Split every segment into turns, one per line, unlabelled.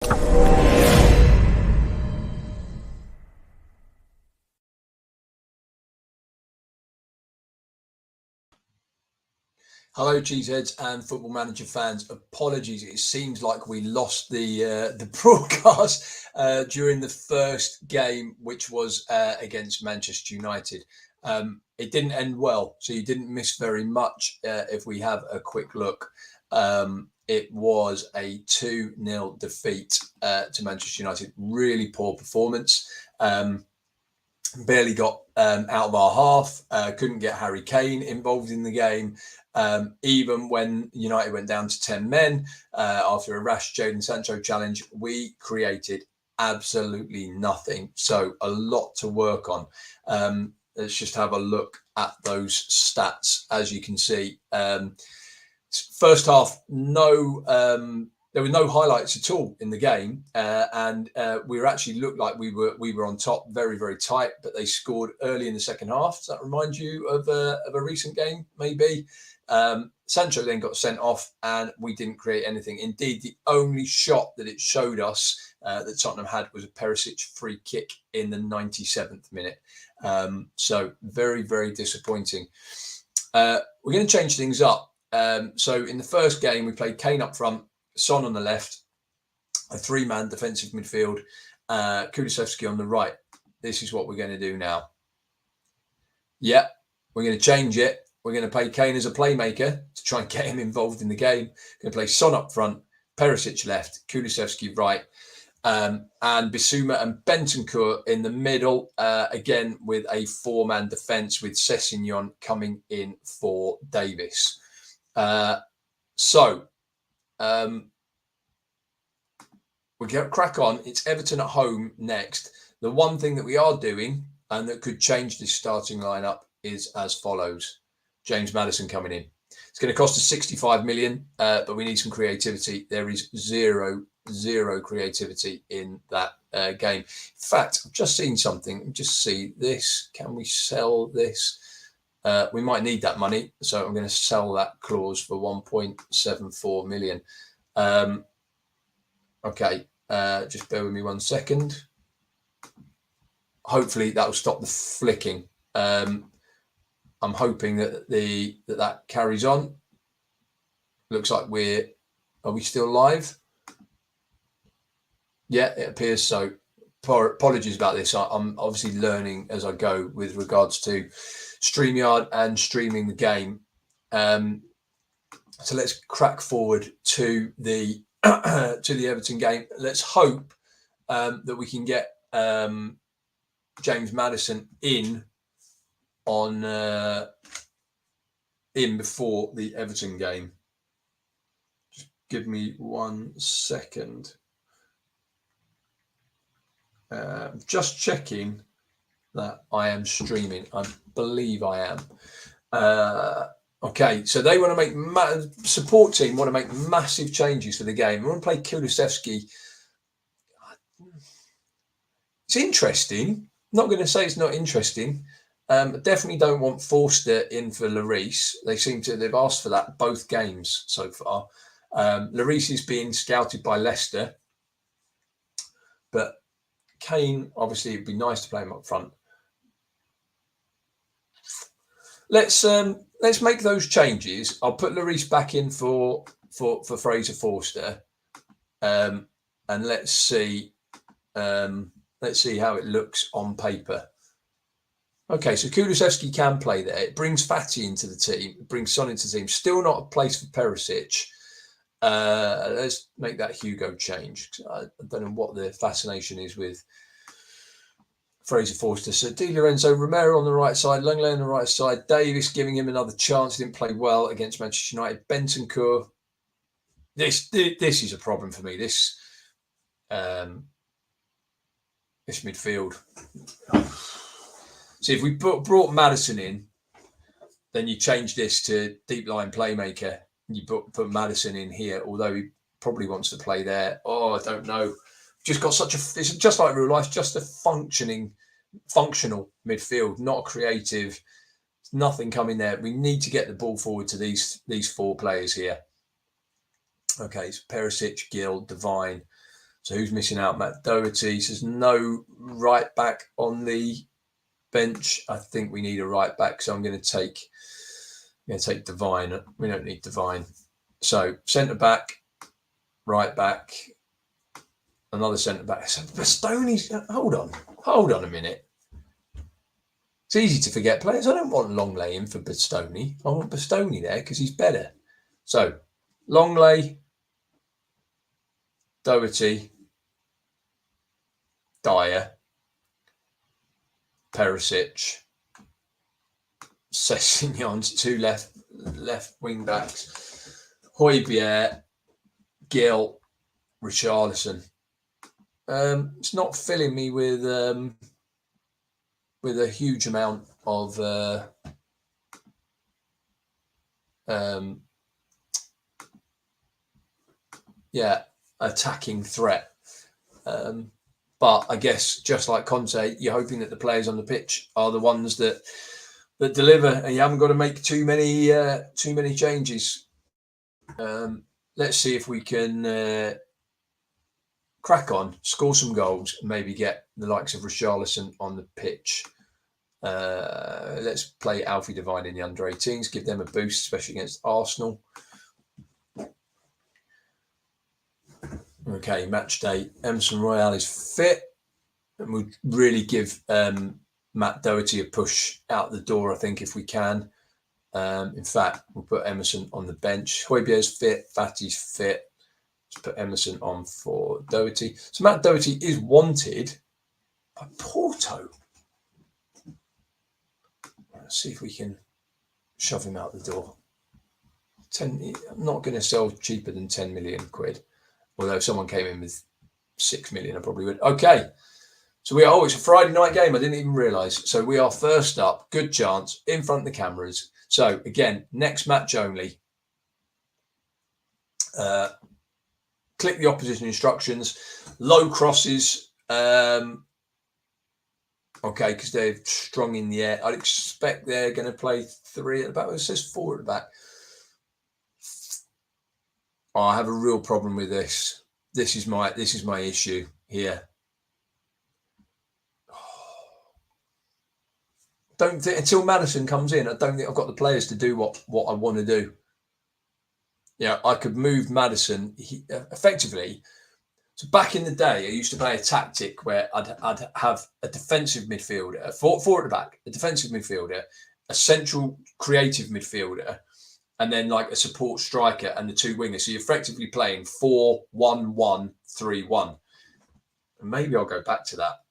Hello, Cheeseheads and Football Manager fans. Apologies, it seems like we lost the broadcast during the first game, which was against Manchester United. It didn't end well, so you didn't miss very much. If we have a quick look, it was a 2-0 defeat to Manchester United. Really poor performance. Barely got out of our half. Couldn't get Harry Kane involved in the game. Even when United went down to 10 men after a rash Jadon Sancho challenge, we created absolutely nothing. So a lot to work on. Let's just have a look at those stats. As you can see, first half, there were no highlights at all in the game, and we actually looked like we were on top, very, very tight. But they scored early in the second half. Does that remind you of a recent game, maybe? Sancho then got sent off, and we didn't create anything. Indeed, the only shot that it showed us that Tottenham had was a Perisic free kick in the 97th minute. So very, very disappointing. We're going to change things up. So in the first game, we played Kane up front, Son on the left, a 3-man defensive midfield, Kulusevski on the right. This is what we're going to do now. Yeah, we're going to change it. We're going to play Kane as a playmaker to try and get him involved in the game. We're going to play Son up front, Perisic left, Kulusevski right, and Bissouma and Bentancur in the middle, again with a 4-man defence with Sessegnon coming in for Davis. We'll get crack on. It's Everton at home next. The one thing that we are doing and that could change this starting lineup is as follows. James Maddison coming in. It's going to cost us 65 million, but we need some creativity. There is zero creativity in that game. In fact, I've just seen something. Just see this. Can we sell this? We might need that money, so I'm going to sell that clause for 1.74 million. Okay, just bear with me 1 second. Hopefully that will stop the flicking. I'm hoping that that carries on. Looks like are we still live? Yeah, it appears so. Apologies about this. I'm obviously learning as I go with regards to StreamYard and streaming the game. So let's crack forward to the to the Everton game. Let's hope that we can get James Maddison in before the Everton game. Just give me 1 second. Just checking that I am streaming. I believe I am. Okay, so they want to make support team want to make massive changes for the game. We want to play Kulusevski. It's interesting. Not going to say it's not interesting. Definitely don't want Forster in for Lloris. They've asked for that both games so far. Lloris is being scouted by Leicester, but Kane, obviously, it'd be nice to play him up front. Let's make those changes. I'll put Lloris back in for Fraser Forster, and let's see how it looks on paper. Okay, so Kulusevski can play there. It brings Fati into the team. It brings Son into the team. Still not a place for Perisic. Let's make that Hugo change. I don't know what the fascination is with Fraser Forster. So Di Lorenzo, Romero on the right side, Langley on the right side, Davis giving him another chance. He didn't play well against Manchester United. Bentancur. This is a problem for me. This midfield. See, if we brought Maddison in, then you change this to deep line playmaker. You put Maddison in here, although he probably wants to play there. Oh, I don't know. Just got it's just like real life, just a functional midfield, not creative. Nothing coming there. We need to get the ball forward to these 4 players here. Okay, so Perisic, Gill, Devine. So who's missing out? Matt Doherty says no right back on the bench. I think we need a right back, so I'm going to take Devine. We don't need Devine. So centre back, right back, another centre back. So Bastoni's. Hold on a minute. It's easy to forget players. I don't want Longley in for Bastoni. I want Bastoni there because he's better. So Longley, Doherty, Dyer, Perisic, Sessegnon's two left wing backs, Højbjerg, Gill, Richarlison. It's not filling me with a huge amount of attacking threat. But I guess just like Conte, you're hoping that the players on the pitch are the ones that deliver, and you haven't got to make too many changes. Let's see if we can crack on, score some goals, and maybe get the likes of Richarlison on the pitch. Let's play Alfie Devine in the under-18s, give them a boost, especially against Arsenal. Okay, match day. Emerson Royale is fit, and we'll really give Matt Doherty a push out the door, I think, if we can. In fact, we'll put Emerson on the bench. Højbjerg's fit, Fati's fit. Let's put Emerson on for Doherty. So Matt Doherty is wanted by Porto. Let's see if we can shove him out the door. I'm not going to sell cheaper than 10 million quid. Although if someone came in with 6 million, I probably would. Okay. So it's a Friday night game. I didn't even realise. So we are first up. Good chance. In front of the cameras. So again, next match only. Click the opposition instructions. Low crosses. Okay, because they're strong in the air. I'd expect they're going to play 3 at the back. It says 4 at the back. Oh, I have a real problem with this. This is my issue here. Don't think until Maddison comes in, I don't think I've got the players to do what I want to do. Yeah, I could move Maddison effectively. So back in the day, I used to play a tactic where I'd have a defensive midfielder, four at the back, a defensive midfielder, a central creative midfielder, and then like a support striker and the 2 wingers. So you're effectively playing 4-1-1-3-1. And maybe I'll go back to that.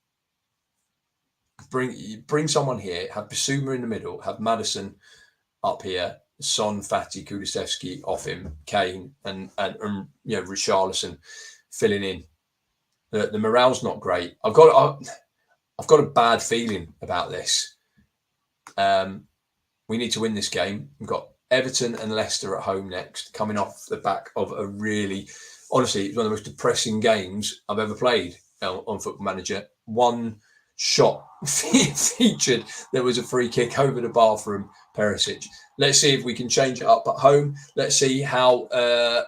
Bring someone here, have Bissouma in the middle, have Maddison up here, Son, Fati, Kulusevski off him, Kane, and Richarlison filling in. The morale's not great. I've got a bad feeling about this. We need to win this game. We've got Everton and Leicester at home next, coming off the back of a really, honestly, it's one of the most depressing games I've ever played on Football Manager. One shot featured. There was a free kick over the bar from Perisic. Let's see if we can change it up at home. Let's see how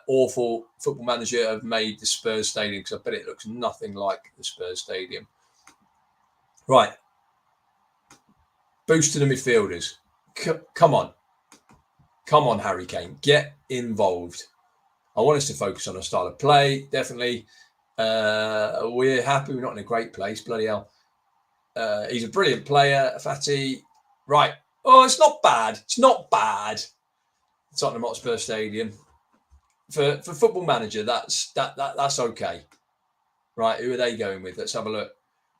awful Football Manager have made the Spurs stadium, because I bet it looks nothing like the Spurs stadium. Right. Boost to the midfielders. Come on. Come on, Harry Kane. Get involved. I want us to focus on our style of play, definitely. We're happy. We're not in a great place. Bloody hell. He's a brilliant player, Fati. Right. Oh, it's not bad. It's not bad. Tottenham Hotspur Stadium. For Football Manager, that's okay. Right, who are they going with? Let's have a look.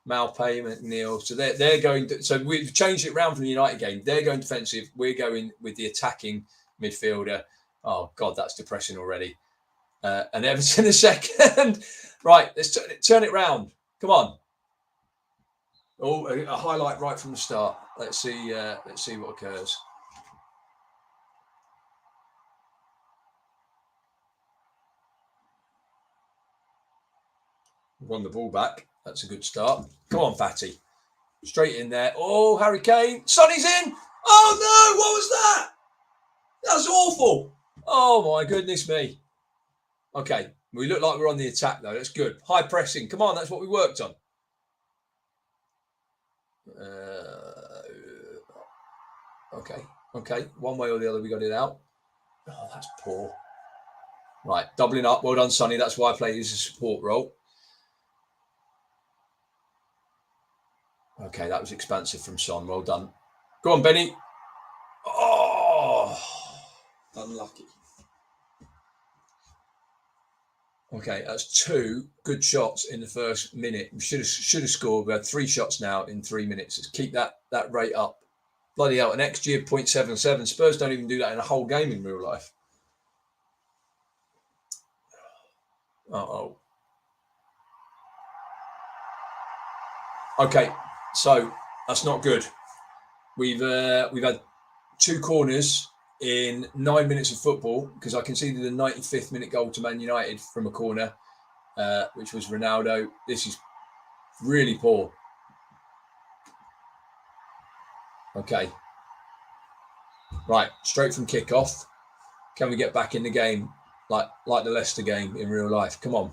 Malpay, McNeil. So they're going to, so we've changed it around from the United game. They're going defensive. We're going with the attacking midfielder. Oh God, that's depressing already. And Everton a second. Right, let's turn it round. Come on. Oh, a highlight right from the start. Let's see what occurs. Won the ball back. That's a good start. Come on, Fati. Straight in there. Oh, Harry Kane. Sonny's in. Oh, no. What was that? That was awful. Oh, my goodness me. Okay. We look like we're on the attack, though. That's good. High pressing. Come on, that's what we worked on. Okay. One way or the other, we got it out. Oh, that's poor. Right, doubling up. Well done, Sonny. That's why I play as a support role. Okay, that was expansive from Son. Well done. Go on, Benny. Oh, unlucky. Okay, that's 2 good shots in the first minute. We should have scored. We had 3 shots now in 3 minutes. Let's keep that rate up. Bloody hell, an XG of 0.77. Spurs don't even do that in a whole game in real life. Uh-oh. Okay, so that's not good. We've had 2 corners in 9 minutes of football, because I conceded a 95th minute goal to Man United from a corner, which was Ronaldo. This is really poor. Okay. Right, straight from kickoff. Can we get back in the game like the Leicester game in real life? Come on.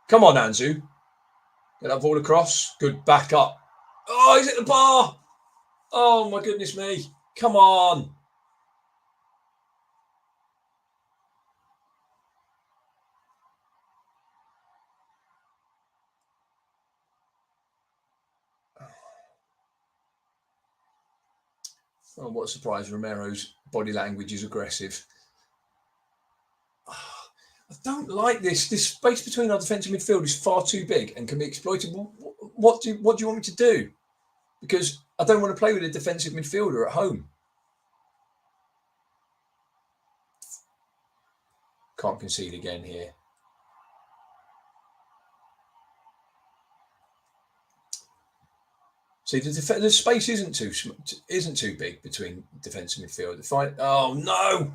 Come on, Anzu. Get that ball across. Good back up. Oh, he's at the bar. Oh, my goodness me. Come on. Oh, what a surprise. Romero's body language is aggressive. I don't like this. This space between our defensive midfield is far too big and can be exploited. What do you want me to do? Because I don't want to play with a defensive midfielder at home. Can't concede again here. See, the space isn't too big between defence and midfield. Oh no!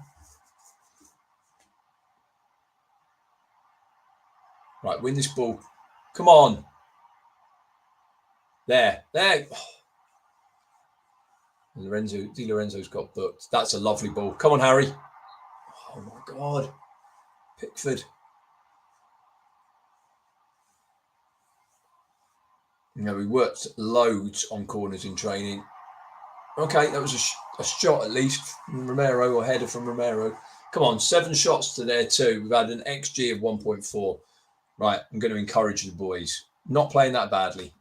Right, win this ball. Come on. There. Di Lorenzo's got booked. That's a lovely ball. Come on, Harry. Oh my God. Pickford. We worked loads on corners in training. Okay, that was a shot at least from Romero, or header from Romero. Come on, 7 shots to there too. We've had an XG of 1.4. Right, I'm going to encourage the boys. Not playing that badly.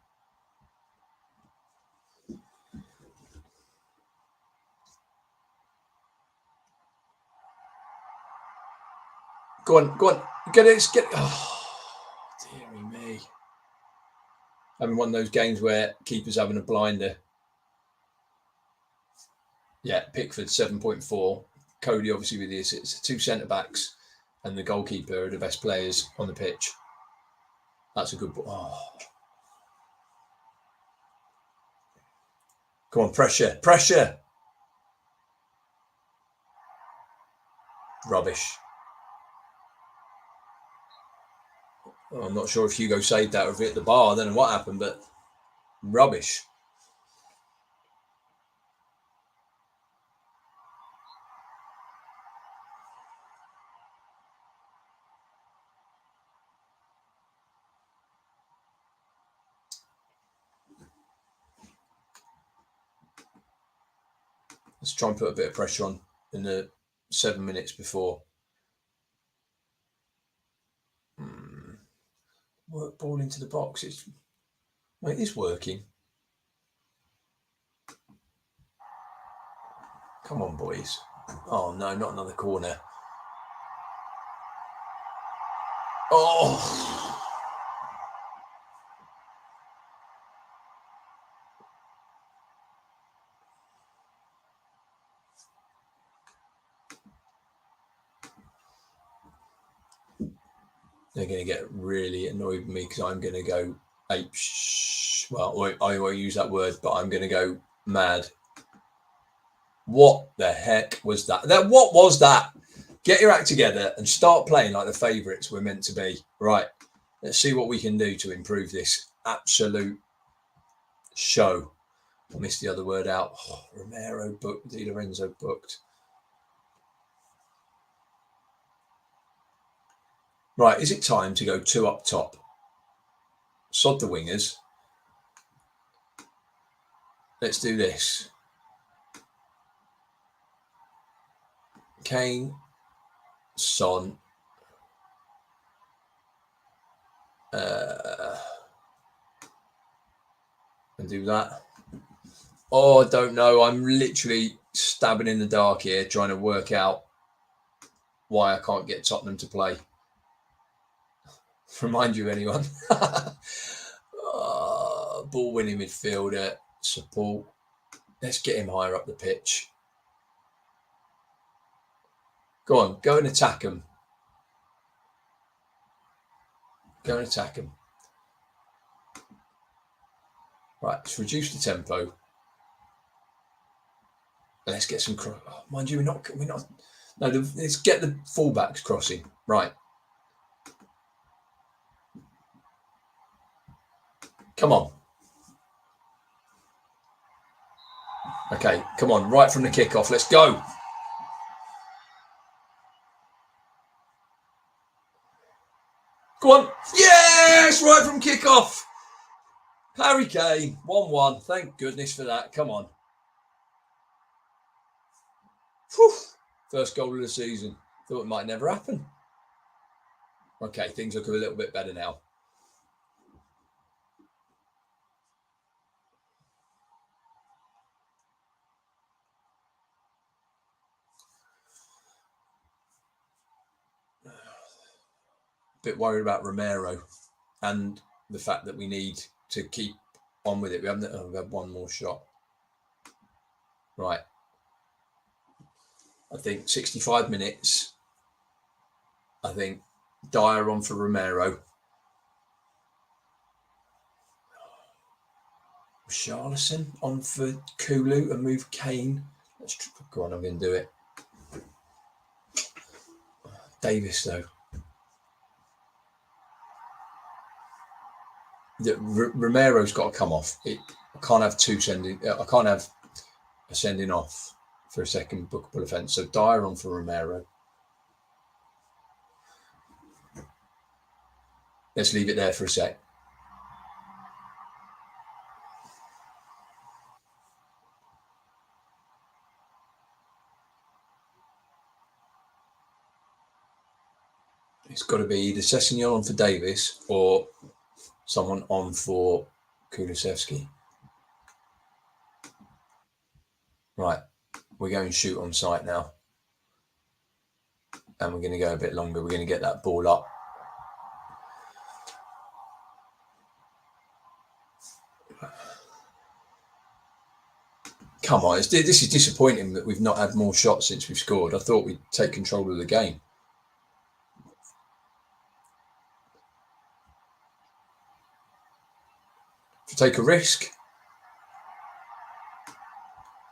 Go on. Get it. Oh, dearie me. Having one of those games where keeper's having a blinder. Yeah, Pickford 7.4. Cody obviously with the assists. 2 centre backs and the goalkeeper are the best players on the pitch. That's a good ball. Oh. Come on, pressure. Rubbish. Oh, I'm not sure if Hugo saved that or if it hit the bar. I don't know what happened, but rubbish. Let's try and put a bit of pressure on in the 7 minutes before. Work ball into the box. It is working. Come on, boys. Oh, no, not another corner. Oh. They're going to get really annoyed with me because I'm going to go ape. Well, I won't use that word, but I'm going to go mad. What the heck was that? What was that? Get your act together and start playing like the favourites we're meant to be. Right. Let's see what we can do to improve this absolute show. I missed the other word out. Oh, Romero booked. Di Lorenzo booked. Right, is it time to go 2 up top? Sod the wingers. Let's do this. Kane, Son, and do that. Oh, I don't know. I'm literally stabbing in the dark here, trying to work out why I can't get Tottenham to play. Remind you, anyone? Ball winning midfielder, support. Let's get him higher up the pitch. Go on, go and attack him. Go and attack him. Right, let's reduce the tempo. Let's get some cross. Oh, mind you, we're not. No, let's get the fullbacks crossing. Right. Come on. Okay, come on. Right from the kickoff. Let's go. Go on. Yes, right from kickoff. Harry Kane, 1-1. Thank goodness for that. Come on. Whew. First goal of the season. Thought it might never happen. Okay, things look a little bit better now. Bit worried about Romero and the fact that we need to keep on with it. We've had one more shot. Right. I think 65 minutes. I think Dyer on for Romero. Charlison on for Kulu and move Kane. Let's go on, I'm going to do it. Davis, though. Romero's got to come off. I can't have two sending. I can't have a sending off for a second bookable offence. So Dyer on for Romero. Let's leave it there for a sec. It's got to be either Sessegnon on for Davis or someone on for Kulusevski. Right, we're going to shoot on sight now. And we're going to go a bit longer. We're going to get that ball up. Come on, this is disappointing that we've not had more shots since we've scored. I thought we'd take control of the game. To take a risk,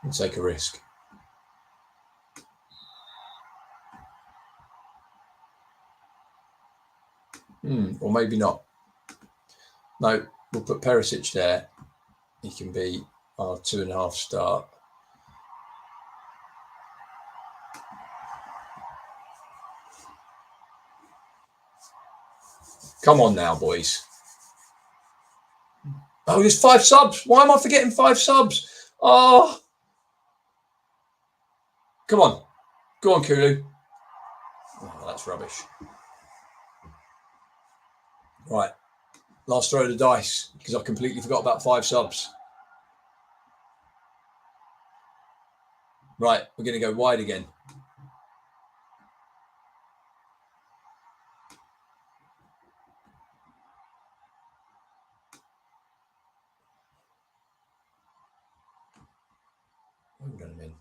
we'll take a risk. Or maybe not. No, we'll put Perisic there. He can be our 2.5 start. Come on now, boys. Oh, there's 5 subs. Why am I forgetting 5 subs? Oh. Come on. Go on, Kulu. Oh, that's rubbish. Right. Last throw of the dice, because I completely forgot about 5 subs. Right, we're going to go wide again. Hold on a minute.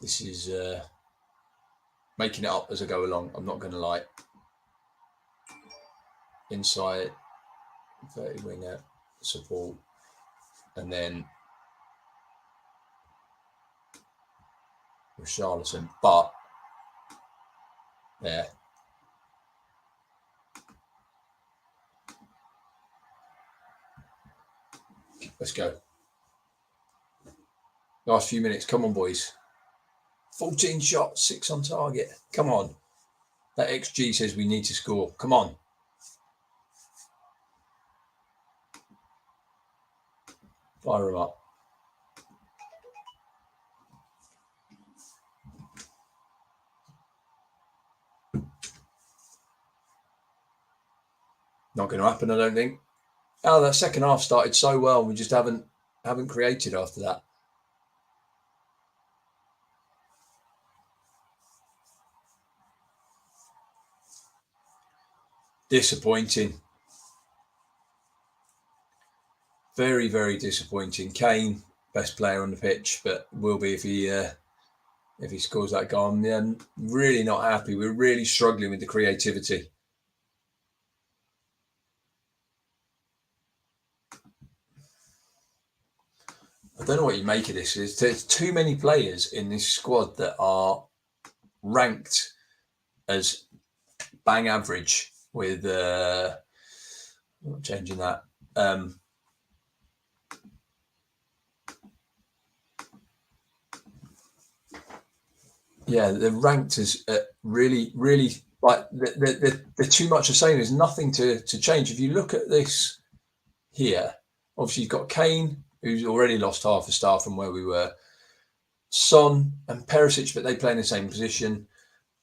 This is making it up as I go along. I'm not going to lie. Inside, 30 winger, support, and then Richarlison. But, yeah. Let's go. Last few minutes. Come on, boys. 14 shots, 6 on target. Come on. That XG says we need to score. Come on. Fire them up. Not going to happen, I don't think. Oh, that second half started so well. We just haven't created after that. Disappointing. Very, very disappointing. Kane, best player on the pitch, but will be if he scores that goal. I'm really not happy. We're really struggling with the creativity. I don't know what you make of this. There's too many players in this squad that are ranked as bang average with not changing that. Yeah, they're ranked as really, really like they're too much the same. There's nothing to change. If you look at this here, obviously you've got Kane, who's already lost half a star from where we were. Son and Perisic, but they play in the same position.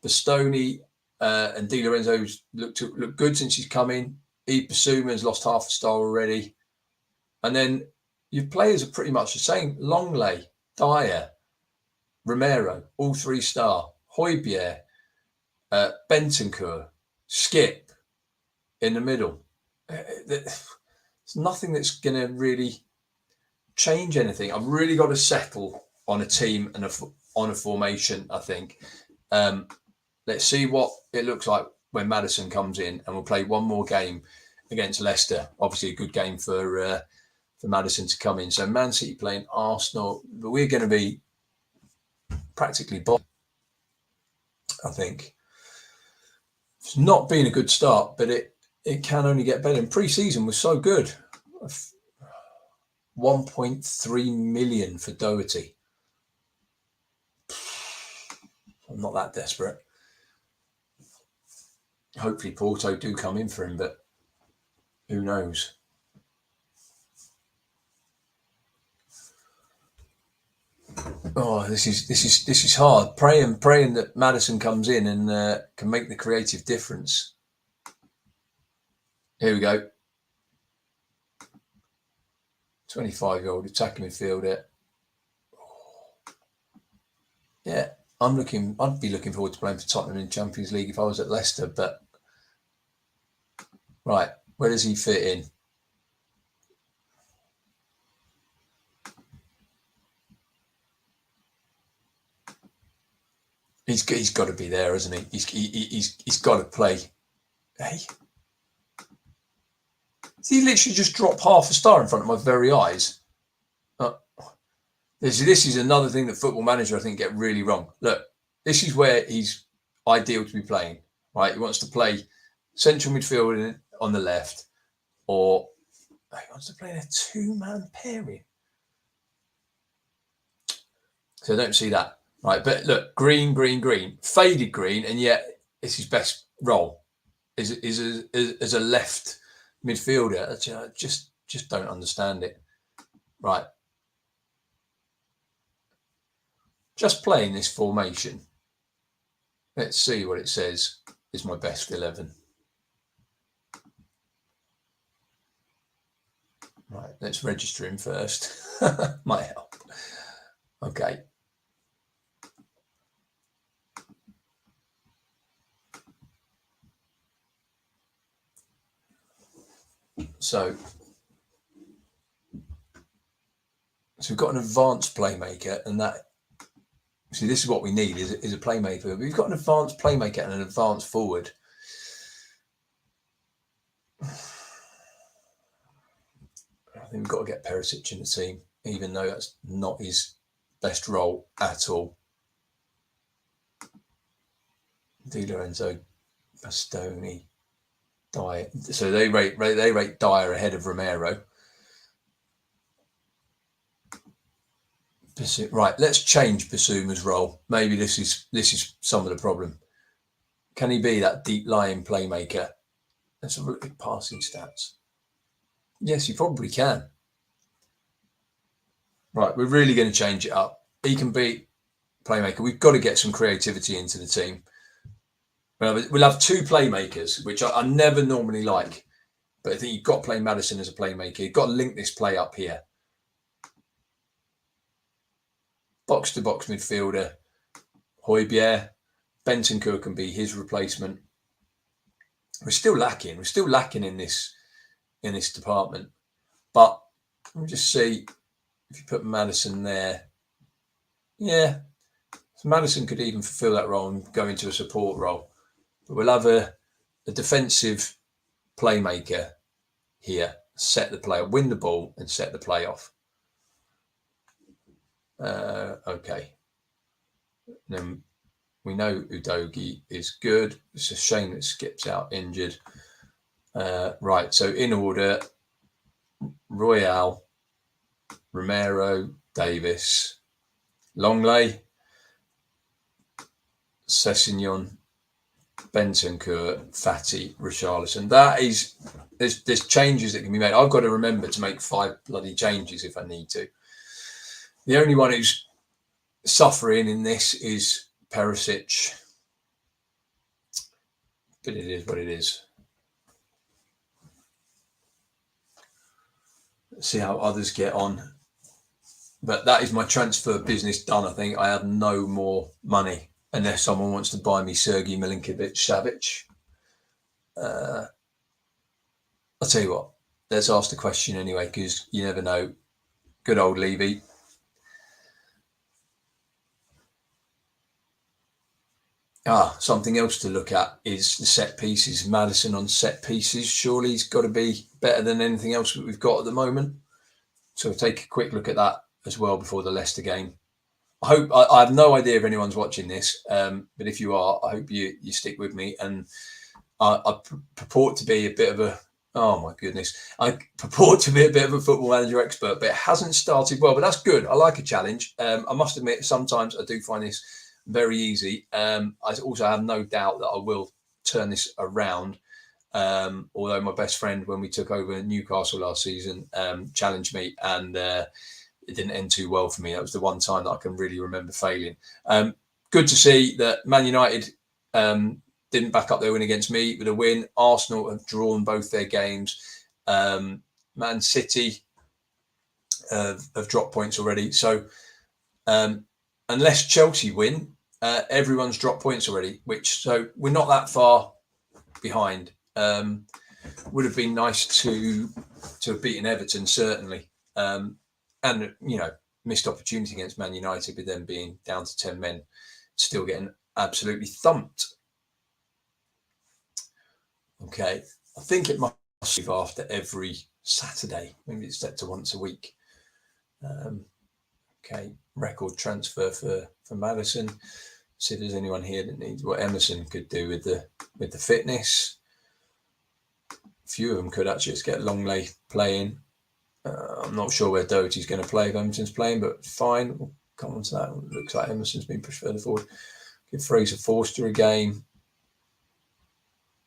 Bastoni and Di Lorenzo's looked good since he's come in. Basuma's lost half a star already. And then your players are pretty much the same. Longley, Dyer, Romero, all 3-star. Højbjerg, Bentancur, Skip in the middle. There's nothing that's going to really change anything. I've really got to settle on a team and on a formation, I think. Let's see what it looks like when Maddison comes in, and we'll play one more game against Leicester. Obviously, a good game for Maddison to come in. So Man City playing Arsenal, but we're going to be practically bottom, I think. It's not been a good start, but it can only get better. And pre-season was so good. 1.3 million for Doherty. I'm not that desperate. Hopefully Porto do come in for him, but who knows? Oh, this is hard. Praying that Maddison comes in and can make the creative difference. Here we go. 25-year-old attacking midfielder. Yeah, I'd be looking forward to playing for Tottenham in Champions League if I was at Leicester. But right, where does he fit in? He's got to be there, hasn't he? He's got to play. Hey, he literally just dropped half a star in front of my very eyes. This is another thing that Football Manager, I think, get really wrong. Look, this is where he's ideal to be playing, right? He wants to play central midfield on the left, or he wants to play in a 2-man pairing. So I don't see that, right? But look, green, faded green, and yet it's his best role is as a left midfielder. I just don't understand it, right? Just playing this formation. Let's see what it says is my best 11. Right, let's register him first. Might help. Okay. So we've got an advanced playmaker, and that See, this is what we need is a playmaker. We've got an advanced playmaker and an advanced forward. I think we've got to get Perisic in the team, even though that's not his best role at all. Di Lorenzo, Bastoni, Dyer. So they rate Dyer ahead of Romero. Right, let's change Basuma's role. Maybe this is some of the problem. Can he be that deep lying playmaker? Let's have a look at passing stats. Yes, he probably can. Right, we're really going to change it up. He can be playmaker. We've got to get some creativity into the team. We'll have two playmakers, which I never normally like. But I think you've got to play Maddison as a playmaker. You've got to link this play up here. Box-to-box midfielder, Højbjerg. Bentancur can be his replacement. We're still lacking. We're still lacking in this department. But let me just see if you put Maddison there. Yeah, so Maddison could even fulfil that role and go into a support role. But we'll have a defensive playmaker here, set the play, win the ball and set the play off. Okay. Then we know Udogie is good. It's a shame that Skip's out injured. Right, so in order, Royale, Romero, Davis, Longley, Sessegnon, Bentancur, Fati, Richarlison. That is, there's changes that can be made. I've got to remember to make 5 bloody changes if I need to. The only one who's suffering in this is Perisic. But it is what it is. Let's see how others get on. But that is my transfer business done, I think. I have no more money unless someone wants to buy me Sergei Milinkovic-Savic. I'll tell you what. Let's ask the question anyway, because you never know. Good old Levy. Something else to look at is the set pieces. Maddison on set pieces. Surely he's got to be better than anything else that we've got at the moment. So we'll take a quick look at that as well before the Leicester game. I have no idea if anyone's watching this, but if you are, I hope you stick with me. And I purport to be a bit of a, oh my goodness, I purport to be a bit of a football manager expert, but it hasn't started well. But that's good. I like a challenge. I must admit, sometimes I do find this very easy. I also have no doubt that I will turn this around. Although my best friend, when we took over Newcastle last season, challenged me, and it didn't end too well for me. That was the one time that I can really remember failing. Good to see that Man United didn't back up their win against me with a win. Arsenal have drawn both their games. Man City have dropped points already. So unless Chelsea win, everyone's dropped points already. So we're not that far behind. Would have been nice to have beaten Everton, certainly. And, missed opportunity against Man United with them being down to 10 men, still getting absolutely thumped. Okay, I think it must be after every Saturday. Maybe it's set to once a week. Okay, record transfer for Maddison. See if there's anyone here that needs what Emerson could do with the fitness. A few of them could actually just get Longley playing. I'm not sure where Doherty's going to play if Emerson's playing, but fine. We'll come on to that. It looks like Emerson's been pushed further forward. Give Fraser Forster a game.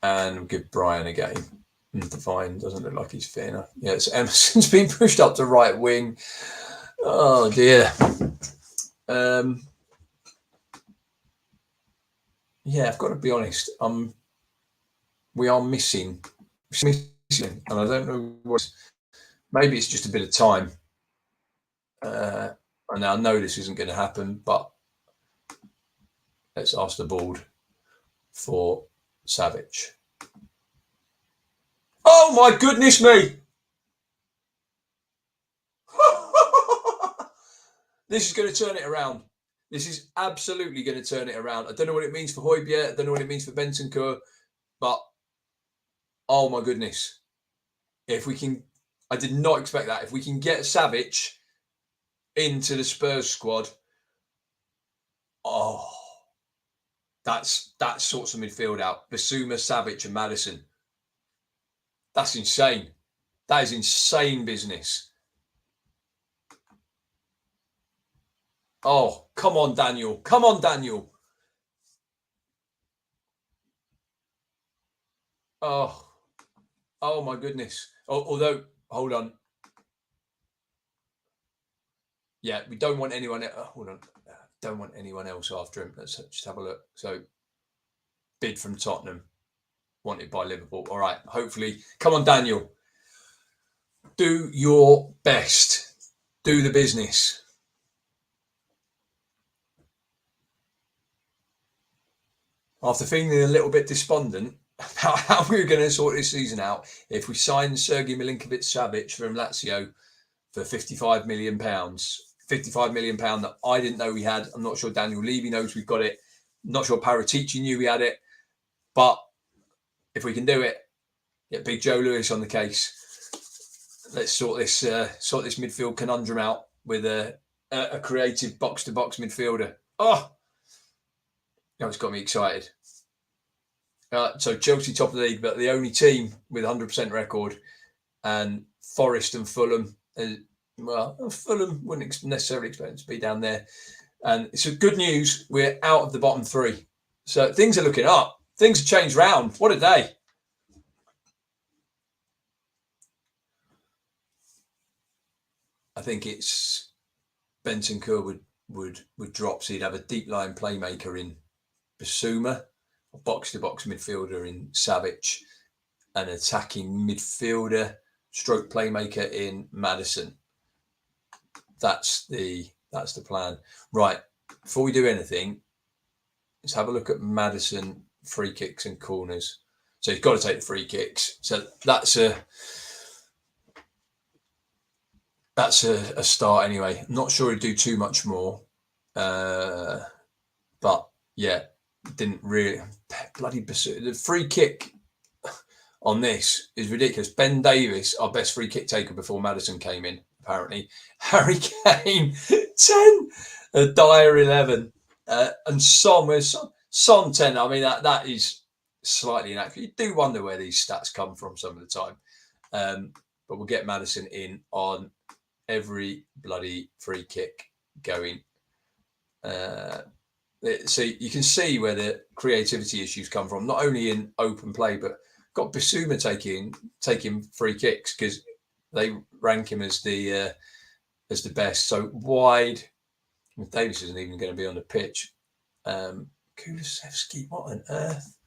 And we'll give Brian a game. Devine doesn't look like he's fit enough. Yeah, so Emerson's been pushed up to right wing. Oh, dear. Yeah, I've got to be honest. We are missing. And I don't know what. Maybe it's just a bit of time. And I know this isn't going to happen, but let's ask the board for Savic. Oh my goodness me! This is going to turn it around. This is absolutely going to turn it around. I don't know what it means for Højbjerg. I don't know what it means for Bentancur, but oh my goodness. If we can, I did not expect that. If we can get Savic into the Spurs squad, that sorts of midfield out. Basuma, Savic, and Maddison. That's insane. That is insane business. Oh, come on, Daniel. Come on, Daniel. Oh my goodness. Although, hold on. Yeah, we don't want anyone. Hold on. Don't want anyone else after him. Let's just have a look. So, bid from Tottenham, wanted by Liverpool. All right. Hopefully, come on, Daniel. Do your best. Do the business. After feeling a little bit despondent about how we were going to sort this season out, if we signed Sergei Milinkovic-Savic from Lazio for £55 million, £55 million that I didn't know we had. I'm not sure Daniel Levy knows we've got it. I'm not sure Paratici knew we had it. But if we can do it, get Big Joe Lewis on the case. Let's sort this midfield conundrum out with a creative box-to-box midfielder. It's got me excited. So Chelsea top of the league, but the only team with 100% record, and Forest and Fulham. Fulham wouldn't necessarily expect to be down there. And it's good news. We're out of the bottom three. So things are looking up. Things have changed round. What a day. I think it's Bentancur would drop. So you'd have a deep line playmaker in Basuma, a box-to-box midfielder in Savic, an attacking midfielder stroke playmaker in Maddison. That's the plan. Right. Before we do anything, let's have a look at Maddison free kicks and corners. So he's got to take the free kicks. So that's a start anyway. I'm not sure he'd do too much more. But yeah, didn't really bloody pursue. The free kick on this is ridiculous. Ben Davies, our best free kick taker before Maddison came in, apparently. Harry Kane, 10, a Dyer 11, and Son 10. I mean, that is slightly inaccurate. You do wonder where these stats come from some of the time. But we'll get Maddison in on every bloody free kick going. So you can see where the creativity issues come from, not only in open play, but got Basuma taking free kicks because they rank him as the best. So wide, Davis isn't even going to be on the pitch. Kulusevski, what on earth?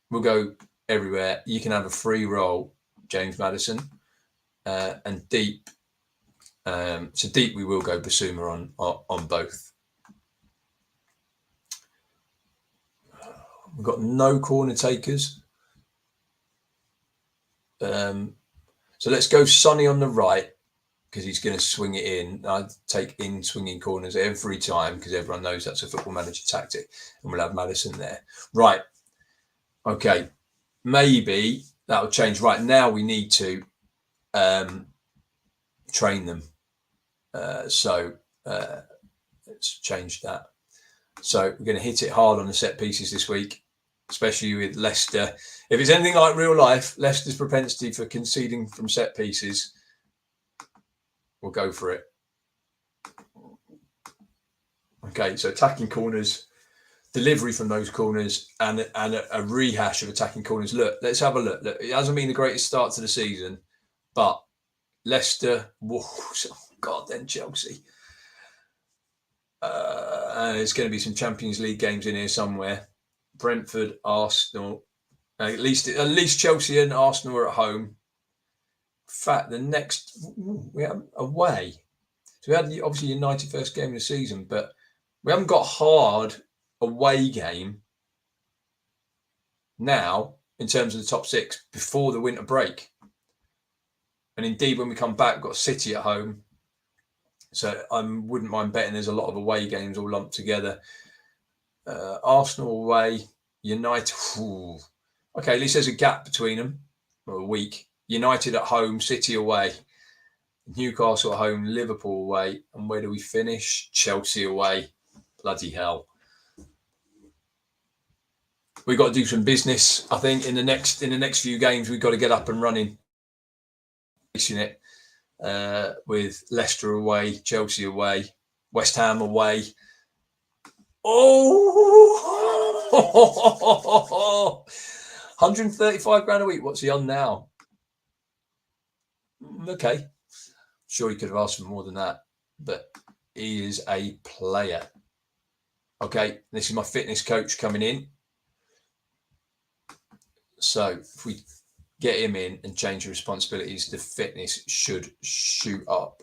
We'll go everywhere. You can have a free roll, James Maddison, and deep. So deep, we will go Basuma on both. We've got no corner takers. So let's go Sonny on the right because he's going to swing it in. I take in swinging corners every time because everyone knows that's a Football Manager tactic, and we'll have Maddison there. Right. Okay. Maybe that'll change. Right now, we need to train them. So let's change that. So we're going to hit it hard on the set pieces this week, especially with Leicester. If it's anything like real life, Leicester's propensity for conceding from set pieces, we'll go for it. Okay, so attacking corners, delivery from those corners, and a rehash of attacking corners. Look, let's have a look. Look, it hasn't been the greatest start to the season, but Leicester, then Chelsea. There's going to be some Champions League games in here somewhere. Brentford, Arsenal. At least Chelsea and Arsenal are at home. In fact, the next we have away. So we had obviously United first game of the season, but we haven't got hard away game now in terms of the top six before the winter break. And indeed, when we come back, we've got City at home, So I wouldn't mind betting there's a lot of away games all lumped together. Arsenal away, United. Ooh. Okay, at least there's a gap between them, or a week. United at home, City away, Newcastle at home, Liverpool away, and where do we finish? Chelsea away. Bloody hell! We've got to do some business. I think in the next few games we've got to get up and running. Facing it with Leicester away, Chelsea away, West Ham away. Oh, 135 grand a week. What's he on now? Okay. Sure, he could have asked for more than that, but he is a player. Okay, this is my fitness coach coming in. So if we get him in and change the responsibilities, the fitness should shoot up.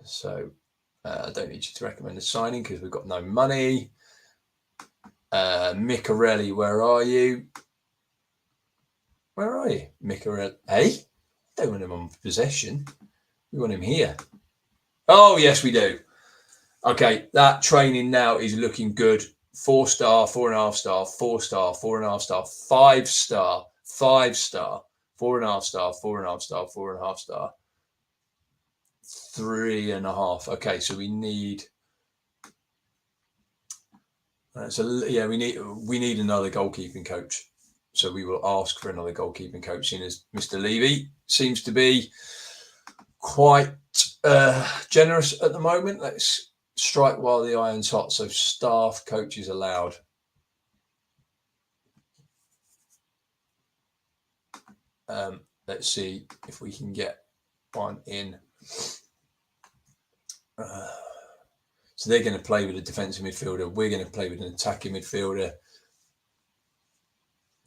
So I don't need you to recommend a signing because we've got no money. Miccarelli, where are you? Where are you, Miccarelli? Hey, don't want him on possession. We want him here. Oh, yes, we do. Okay, that training now is looking good. 4-star, 4.5-star, 4-star, 4.5-star, 5-star, 5-star, 4.5-star, 4.5-star, 4.5-star, 3.5. Okay, so we need. We need another goalkeeping coach. So we will ask for another goalkeeping coach, seeing as Mr. Levy seems to be quite generous at the moment. Let's strike while the iron's hot. So staff coaches allowed. Let's see if we can get one in. So they're going to play with a defensive midfielder. We're going to play with an attacking midfielder.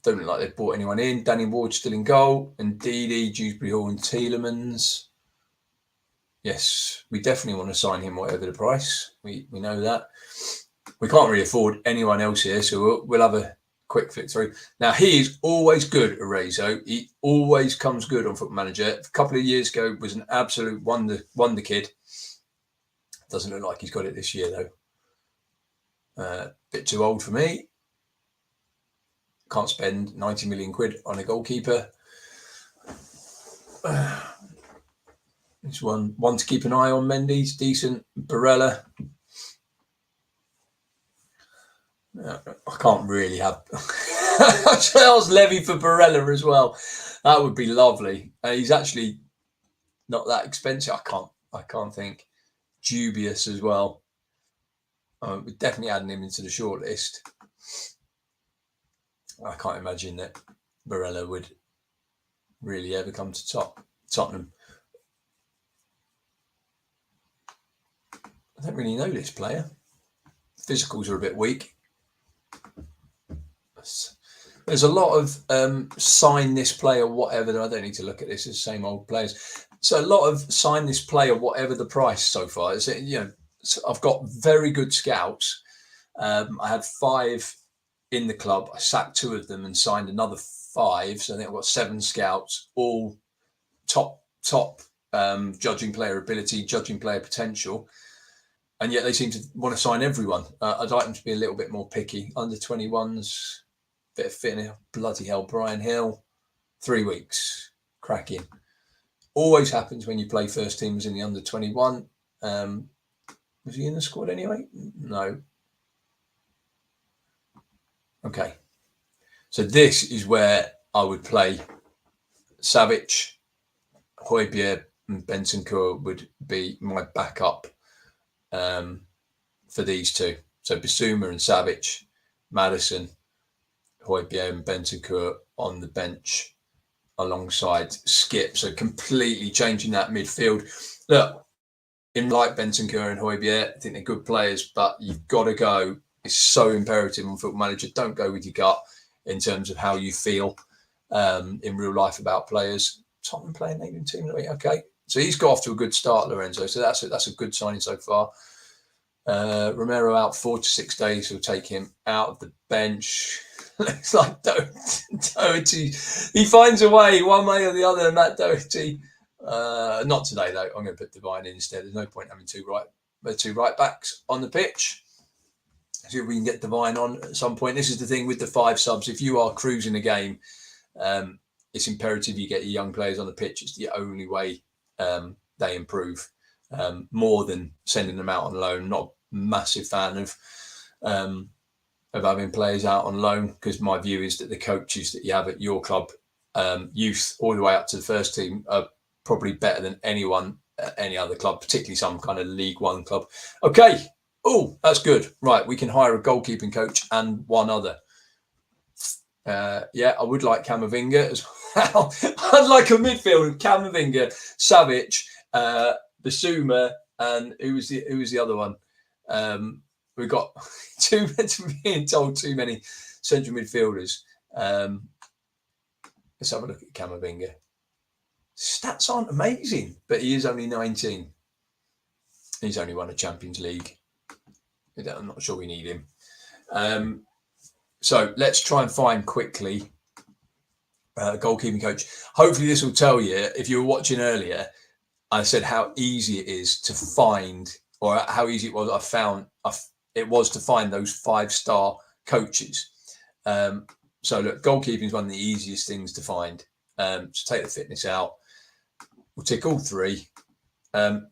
Don't look like they've brought anyone in. Danny Ward still in goal. And Didi, Dewsbury Hall and Tielemans. Yes, we definitely want to sign him whatever the price. We know that. We can't really afford anyone else here, so we'll have a quick flick through. Now, he is always good, Arezo. He always comes good on Football Manager. A couple of years ago, was an absolute wonder kid. Doesn't look like he's got it this year, though. Bit too old for me. Can't spend 90 million quid on a goalkeeper. This one to keep an eye on. Mendy's decent. Barella. I can't really have Charles Levy for Barella as well. That would be lovely. He's actually not that expensive. I can't think. Dubious as well. We're definitely adding him into the shortlist. I can't imagine that Barella would really ever come to Tottenham. I don't really know this player. Physicals are a bit weak. There's a lot of sign this player, whatever. I don't need to look at this as same old players. So a lot of sign this player, whatever the price so far. I've got very good scouts. I had 5 in the club. I sacked 2 of them and signed another 5. So I think I've got 7 scouts, all top judging player ability, judging player potential. And yet they seem to want to sign everyone. I'd like them to be a little bit more picky. Under 21s, bit of fitness. Bloody hell, Brian Hill, 3 weeks, cracking. Always happens when you play first teams in the under 21. Was he in the squad anyway? No. Okay. So this is where I would play Savic, Højbjerg and Bentancur would be my backup for these two. So Bissouma and Savic, Maddison, Højbjerg and Bentancur on the bench alongside Skip. So completely changing that midfield. Look, in like Bentancur and Højbjerg, I think they're good players, but you've got to go. It's so imperative on Football Manager. Don't go with your gut in terms of how you feel in real life about players. Tottenham playing Navy team. Okay. So he's got off to a good start, Lorenzo. So that's a good signing so far. Romero out 4 to 6 days. We'll take him out of the bench. Looks like Doherty. He finds a way, one way or the other, and that Doherty Not today though. I'm going to put Devine in instead. There's no point having two right backs on the pitch. See if we can get Devine on at some point. This is the thing with the 5 subs. If you are cruising a game, it's imperative you get your young players on the pitch. It's the only way they improve, more than sending them out on loan. Not a massive fan of having players out on loan, because my view is that the coaches that you have at your club, youth all the way up to the first team, are probably better than anyone at any other club, particularly some kind of League One club. Okay. Oh, that's good. Right, we can hire a goalkeeping coach and one other. Yeah, I would like Camavinga as well. I'd like a midfield of Camavinga, Savic, Basuma, and who was the other one? We've got being told too many central midfielders. Let's have a look at Camavinga. Stats aren't amazing, but he is only 19. He's only won a Champions League. I'm not sure we need him. So let's try and find quickly a goalkeeping coach. Hopefully this will tell you, if you were watching earlier, I said how easy it is to find, or how easy it was. It was to find those 5-star coaches. So look, goalkeeping is one of the easiest things to find. So take the fitness out. We'll tick all 3.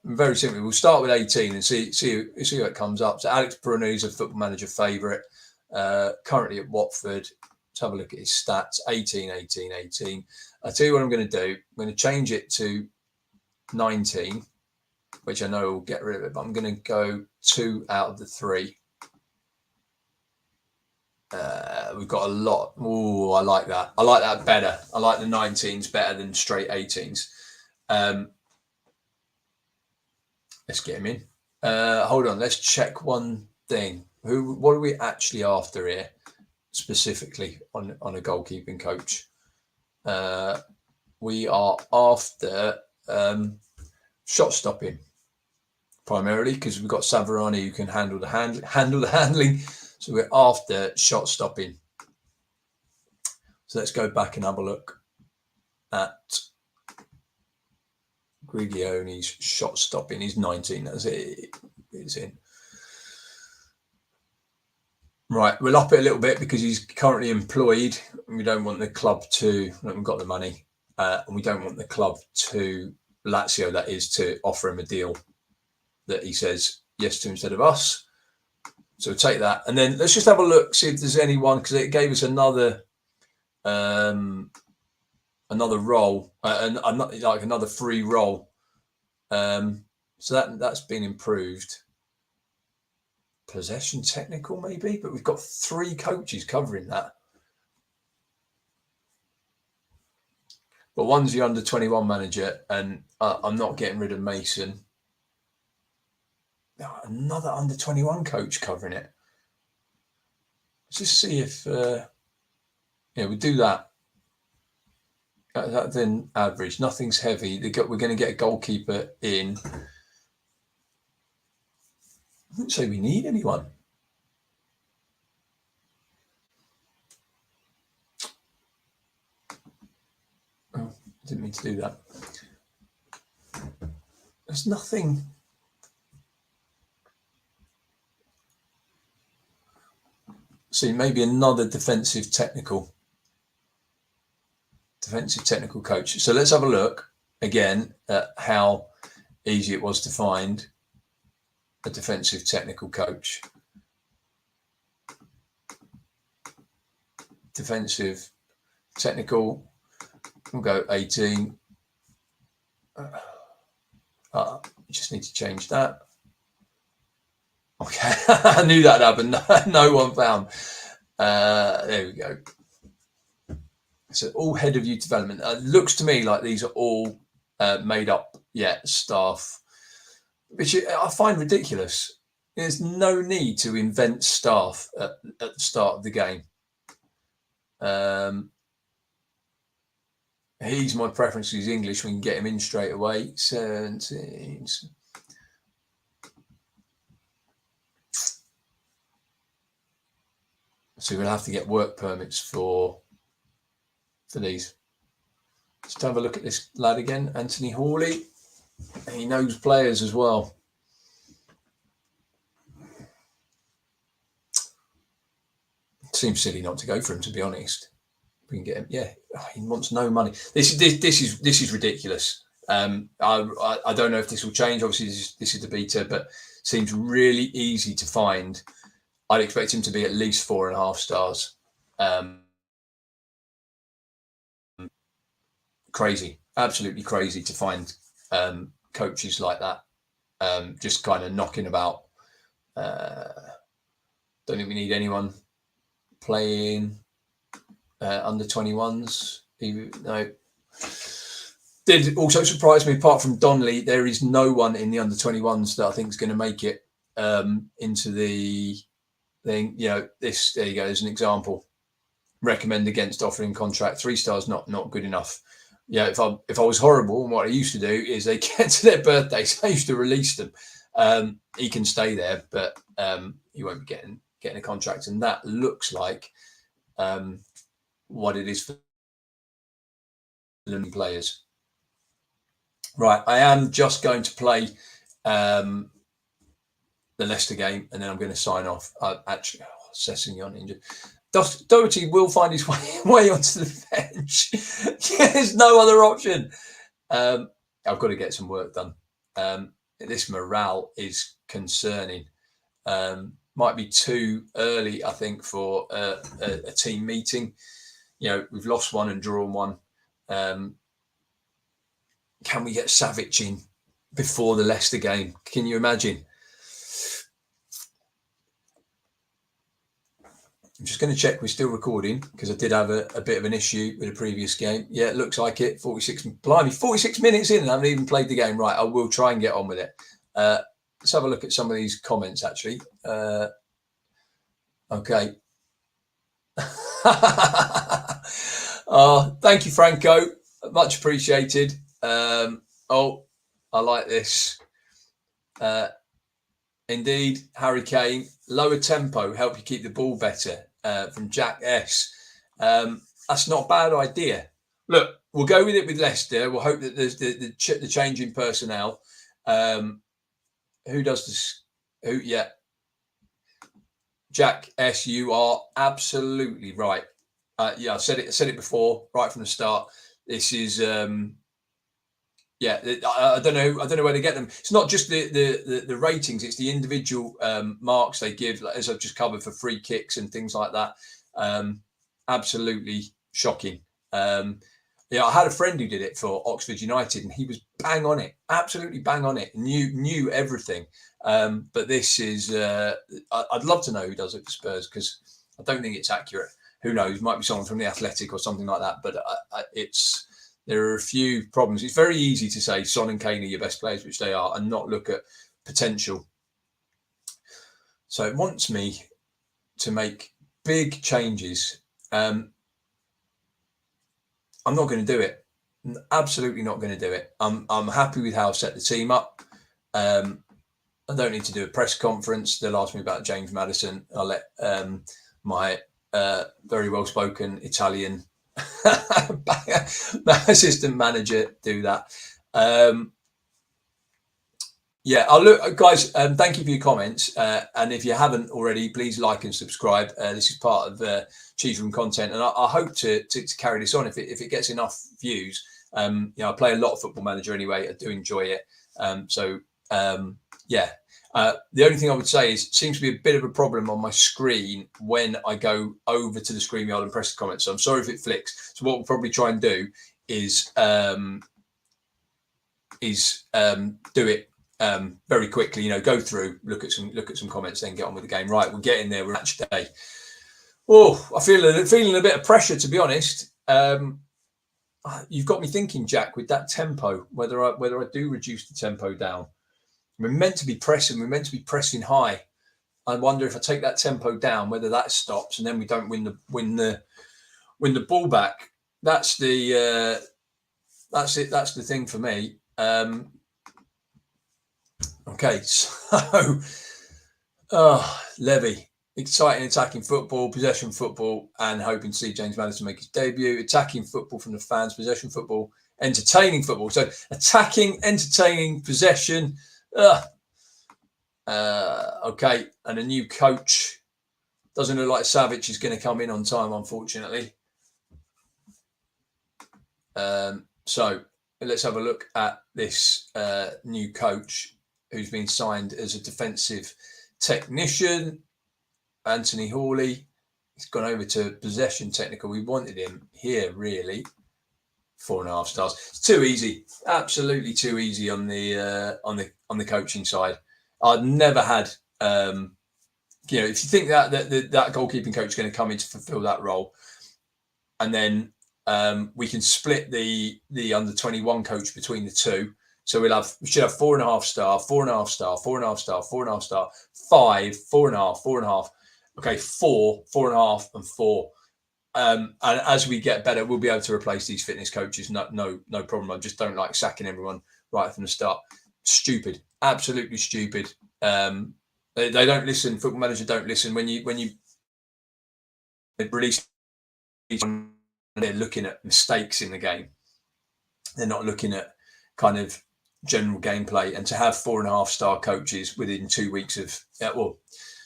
Very simply, we'll start with 18 and see what comes up. So Alex Brunner is a Football Manager favourite, currently at Watford. Let's have a look at his stats. 18, 18, 18. I'll tell you what I'm going to do. I'm going to change it to 19, which I know will get rid of it, but I'm going to go 2 out of the 3. We've got a lot. Oh, I like that. I like that better. I like the 19s better than straight 18s. Let's get him in. Hold on. Let's check one thing. What are we actually after here, specifically on a goalkeeping coach? We are after shot stopping primarily, because we've got Savarani who can handle the handling. So we're after shot stopping. So let's go back and have a look at Grigioni's shot stopping. He's 19. That's it. It's in. Right, we'll up it a little bit because he's currently employed. And we don't want the club to. We haven't got the money, and we don't want the club to, Lazio that is, to offer him a deal that he says yes to instead of us. So we'll take that, and then let's just have a look, see if there's anyone, because it gave us another role, and like another free role. So that's been improved. Possession technical maybe, but we've got 3 coaches covering that. But one's the under-21 manager, and I'm not getting rid of Mason. Another under-21 coach covering it. Let's just see if we do that. That then average. Nothing's heavy. We're going to get a goalkeeper in. I wouldn't say we need anyone. Oh, didn't mean to do that. There's nothing. See, maybe another defensive technical coach. So let's have a look again at how easy it was to find a defensive technical coach. Defensive technical, we'll go 18. Just need to change that. Okay, I knew that happened. No one found. There we go. So all head of youth development. Looks to me like these are all made up staff, which I find ridiculous. There's no need to invent staff at the start of the game. He's my preference. He's English. We can get him in straight away. 17. So we'll have to get work permits for these. Just have a look at this lad again, Anthony Hawley. He knows players as well. Seems silly not to go for him, to be honest. We can get him. Yeah, he wants no money. This is ridiculous. I don't know if this will change. Obviously, this is the beta, but seems really easy to find. I'd expect him to be at least 4.5 stars. Crazy, absolutely crazy to find coaches like that. Just kind of knocking about. Don't think we need anyone playing under 21s. No. Did also surprise me, apart from Donnelly, there is no one in the under 21s that I think is going to make it into the thing. You know, this, there you go, there's an example. Recommend against offering contract. 3 stars, not good enough. Yeah, if I was horrible, and what I used to do is they get to their birthdays, I used to release them. He can stay there, but he won't be getting a contract. And that looks like what it is for learning players. Right, I am just going to play the Leicester game, and then I'm going to sign off. Actually, assessing the uninjured. Doherty will find his way onto the bench. There's no other option. I've got to get some work done. This morale is concerning. Might be too early, I think, for a team meeting. You know, we've lost one and drawn one. Can we get Savic in before the Leicester game? Can you imagine? I'm just going to check we're still recording, because I did have a bit of an issue with a previous game. Yeah, it looks like it. 46 minutes in and I haven't even played the game. Right, I will try and get on with it. Let's have a look at some of these comments, actually. Okay. Thank you, Franco. Much appreciated. I like this. Indeed, Harry Kane. Lower tempo, help you keep the ball better. From Jack S. That's not a bad idea. Look, we'll go with it with Leicester. We'll hope that there's the change in personnel. Who does this? Who? Yeah. Jack S. You are absolutely right. Yeah, I said it before, right from the start. This is yeah, I don't know where to get them. It's not just the ratings; it's the individual marks they give, as I've just covered, for free kicks and things like that. Absolutely shocking. Yeah, I had a friend who did it for Oxford United, and he was bang on it, absolutely bang on it. Knew everything. But this is, I'd love to know who does it for Spurs, because I don't think it's accurate. Who knows? Might be someone from the Athletic or something like that. But there are a few problems. It's very easy to say Son and Kane are your best players, which they are, and not look at potential. So it wants me to make big changes. I'm not going to do it. I'm absolutely not going to do it. I'm happy with how I've set the team up. I don't need to do a press conference. They'll ask me about James Maddison. I'll let my very well-spoken Italian assistant manager do that. Yeah, I'll look, guys. Thank you for your comments, and if you haven't already, please like and subscribe. This is part of Cheese Room content, and I hope to carry this on if it gets enough views. You know, I play a lot of Football Manager anyway. I do enjoy it. Yeah. The only thing I would say is it seems to be a bit of a problem on my screen when I go over to the StreamYard and press the comments. So I'm sorry if it flicks. So what we'll probably try and do is do it very quickly. You know, go through, look at some comments, then get on with the game. Right, we're getting there. We're match day. Oh, I feeling a bit of pressure, to be honest. You've got me thinking, Jack, with that tempo, whether I do reduce the tempo down. We're meant to be pressing. We're meant to be pressing high. I wonder if I take that tempo down, whether that stops, and then we don't win the ball back. That's the that's it. That's the thing for me. Okay, so Levy. exciting attacking football, possession football, and hoping to see James Maddison make his debut. Attacking football from the fans, possession football, entertaining football. So attacking, entertaining, possession. Okay, and a new coach. Doesn't look like Savic is going to come in on time, unfortunately. So let's have a look at this new coach who's been signed as a defensive technician, Anthony Hawley. He's gone over to possession technical. We wanted him here, really. 4.5 stars. It's too easy, absolutely too easy on the coaching side. I've never had, if you think that goalkeeping coach is going to come in to fulfil that role, and then we can split the under 21 coach between the two. So we should have 4.5 star, 4.5 star, 4.5 star, 4.5 star, 5, 4.5, 4.5. Okay, 4, 4.5, and 4. And as we get better, we'll be able to replace these fitness coaches. No problem. I just don't like sacking everyone right from the start. Stupid, absolutely stupid. They don't listen. Football Manager don't listen when you release. They're looking at mistakes in the game. They're not looking at kind of general gameplay. And to have 4.5 star coaches within 2 weeks of,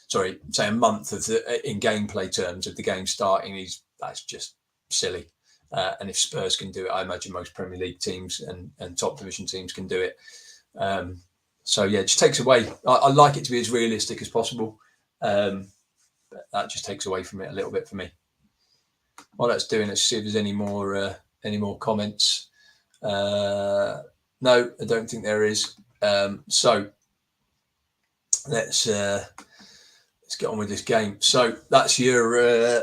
say a month of in gameplay terms of the game starting, that's just silly. And if Spurs can do it, I imagine most Premier League teams and top division teams can do it. So yeah, it just takes away. I like it to be as realistic as possible. But that just takes away from it a little bit for me. While that's doing, let's see if there's any more comments. No, I don't think there is. So let's get on with this game. So that's your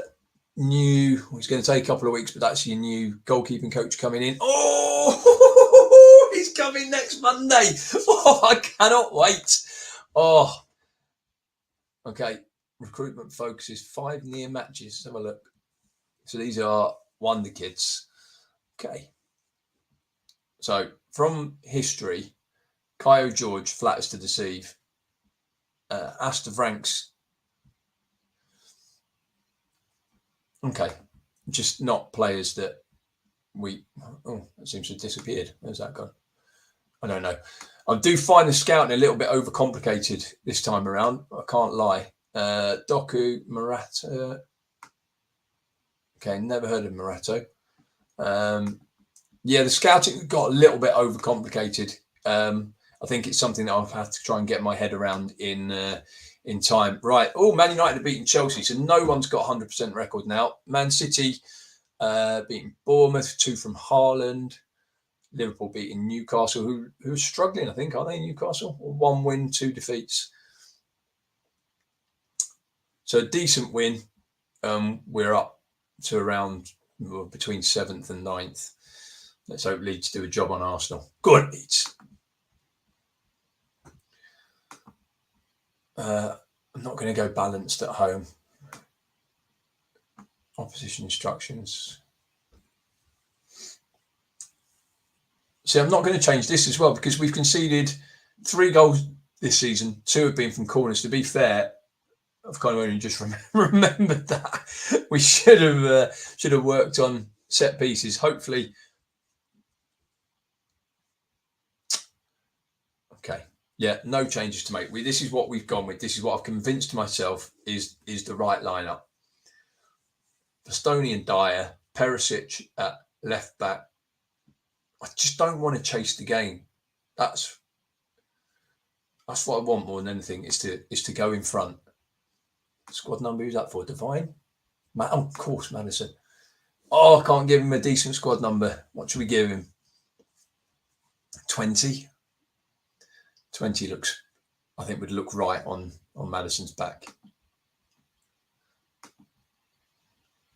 new. It's going to take a couple of weeks, but that's your new goalkeeping coach coming in. Oh, he's coming next Monday. Oh, I cannot wait. Oh, okay. Recruitment focuses 5 near matches. Let's have a look. So these are wonder kids. Okay. So from history, Kaio George, flatters to deceive. Astor Franks. Okay. Just not players that we... Oh, that seems to have disappeared. Where's that gone? I don't know. I do find the scouting a little bit overcomplicated this time around. I can't lie. Doku, Murata... Okay, never heard of Morato. Yeah, the scouting got a little bit overcomplicated. I think it's something that I'll have to try and get my head around in time. Right. Oh, Man United are beating Chelsea, so no one's got 100% record now. Man City beating Bournemouth, 2 from Haaland. Liverpool beating Newcastle, who are struggling, I think, aren't they, Newcastle? 1 win, 2 defeats. So a decent win. We're up to around between 7th and 9th. Let's hope Leeds do a job on Arsenal. Good, Leeds. I'm not going to go balanced at home. Opposition instructions. See, I'm not going to change this as well because we've conceded 3 goals this season. 2 have been from corners. To be fair, I've kind of only just remembered that. We should have worked on set pieces. Hopefully. Okay. Yeah, no changes to make. This is what we've gone with. This is what I've convinced myself is the right lineup. Bastoni and Dyer, Perisic at left back. I just don't want to chase the game. That's what I want more than anything is to go in front. Squad number, who's that for? Divine? Oh, of course, Maddison. Oh, I can't give him a decent squad number. What should we give him? 20? 20 looks, I think, would look right on Maddison's back.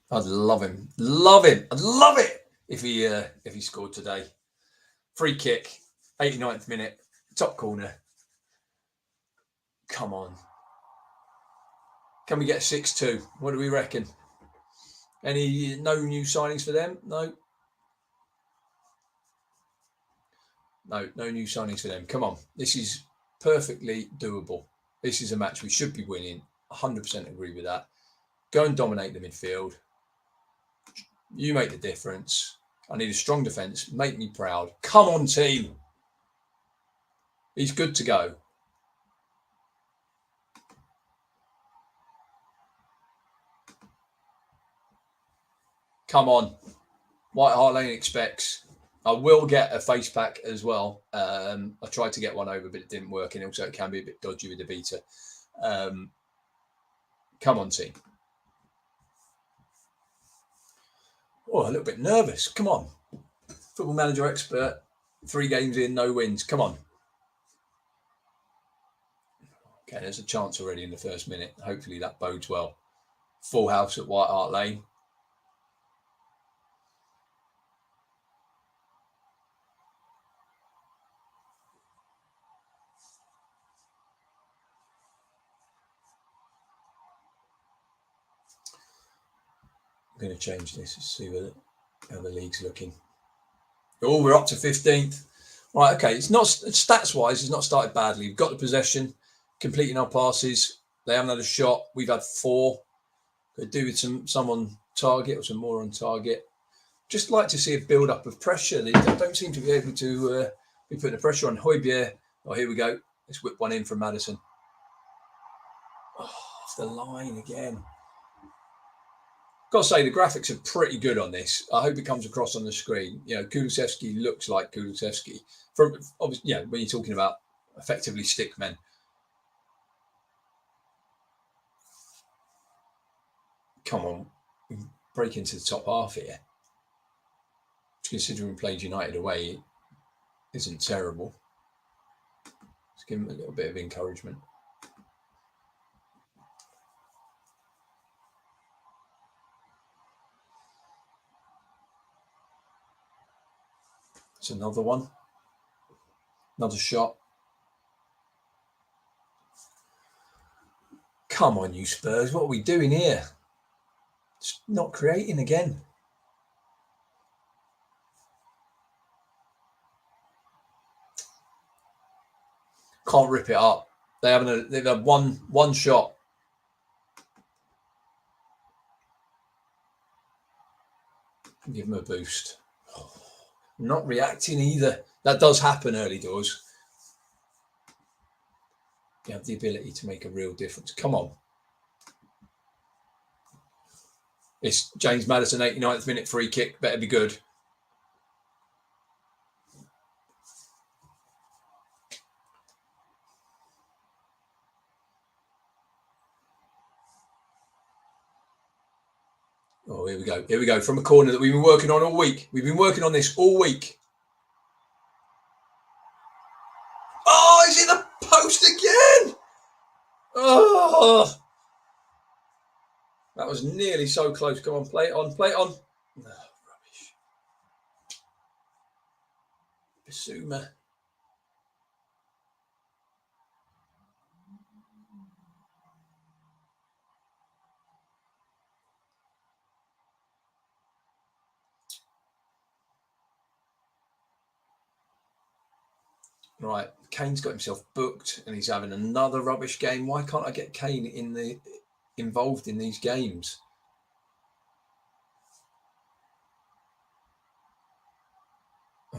I'd love him. Love him. I'd love it if he scored today. Free kick, 89th minute, top corner. Come on. Can we get 6-2? What do we reckon? No new signings for them? No new signings for them. Come on. This is perfectly doable. This is a match we should be winning. 100% agree with that. Go and dominate the midfield. You make the difference. I need a strong defence. Make me proud. Come on, team. He's good to go. Come on. White Hart Lane expects. I will get a face pack as well. I tried to get one over, but it didn't work. And also it can be a bit dodgy with the beta. Come on, team. Oh, a little bit nervous. Come on. Football Manager expert. 3 games in, no wins. Come on. Okay, there's a chance already in the first minute. Hopefully that bodes well. Full house at White Hart Lane. I'm going to change this to see how the league's looking. Oh, we're up to 15th. Right, okay. It's not stats-wise, it's not started badly. We've got the possession, completing our passes. They haven't had a shot. We've had 4. Could do with some on target or some more on target. Just like to see a build-up of pressure. They don't seem to be able to be putting the pressure on. Højbjerg. Oh, here we go. Let's whip one in from Maddison. Oh, off the line again. Got to say, the graphics are pretty good on this. I hope it comes across on the screen. You know, Kulusevski looks like Kulusevski. From obviously, when you're talking about effectively stick men. Come on, break into the top half here. Considering we played United away, isn't terrible. Let's give him a little bit of encouragement. It's another one. Another shot. Come on, you Spurs. What are we doing here? Just not creating again. Can't rip it up. They've had one shot. Give them a boost. Not reacting either. That does happen early doors. You have the ability to make a real difference. Come on. It's James Maddison, 89th minute free kick. Better be good. Oh, here we go. Here we go. From a corner that we've been working on all week. We've been working on this all week. Oh, he's in the post again. Oh, that was nearly so close. Come on, play it on, play it on. Oh, rubbish. Basuma. Right, Kane's got himself booked and he's having another rubbish game. Why can't I get Kane involved in these games?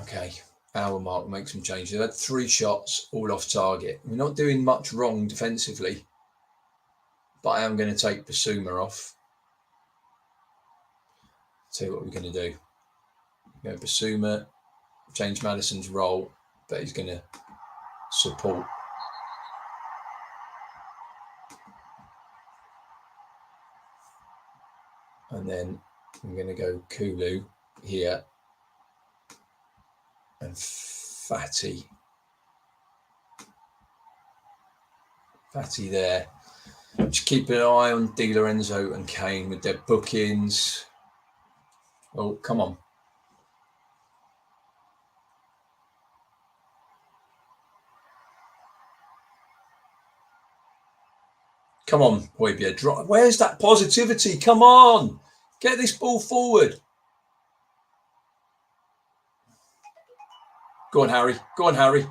Okay, hour mark, make some changes. They've had 3 shots, all off target. We're not doing much wrong defensively, but I am going to take Basuma off. Tell you what we're going to do. Go Basuma, change Maddison's role, but he's going to support. And then I'm going to go Kulu here and Fati. Fati there. Just keep an eye on Di Lorenzo and Kane with their bookings. Oh, come on. Come on, Højbjerg. Where's that positivity? Come on. Get this ball forward. Go on, Harry. Go on, Harry.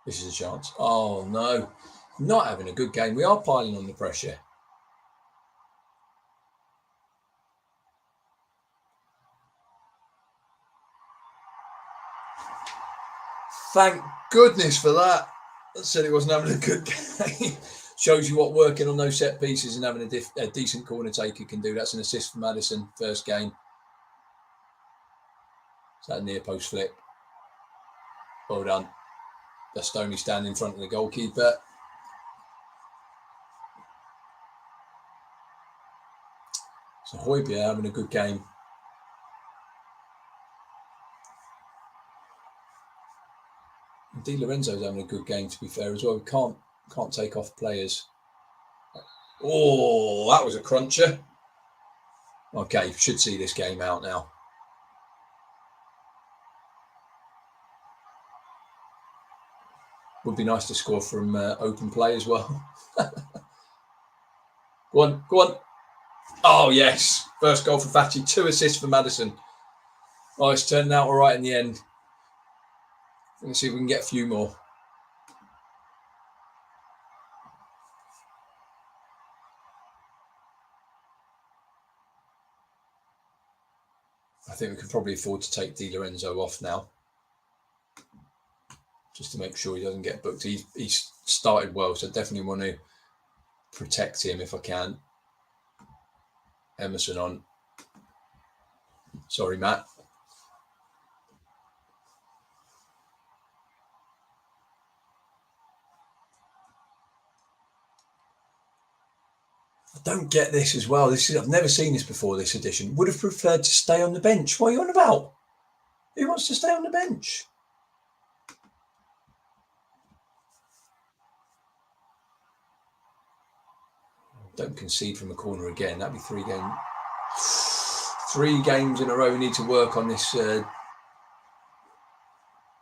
This is a chance. Oh, no. Not having a good game. We are piling on the pressure. Thank goodness for that. I said he wasn't having a good game. Shows you what working on those set pieces and having a decent corner taker can do. That's an assist for Maddison, first game. Is that a near post flip? Well done. Bastoni standing in front of the goalkeeper. So Højbjerg having a good game. And Di Lorenzo's having a good game, to be fair, as well. We can't take off players. Oh, that was a cruncher. Okay, should see this game out now. Would be nice to score from open play as well. Go on, go on. Oh, yes. First goal for Fati, 2 assists for Maddison. Oh, it's turned out all right in the end. Let's see if we can get a few more. I think we could probably afford to take Di Lorenzo off now, just to make sure he doesn't get booked. He's started well, so I definitely want to protect him if I can. Emerson on. Sorry, Matt. I don't get this as well. I've never seen this before, this edition. Would have preferred to stay on the bench. What are you on about? Who wants to stay on the bench? Don't concede from a corner again. That'd be 3 games. 3 games in a row. We need to work on this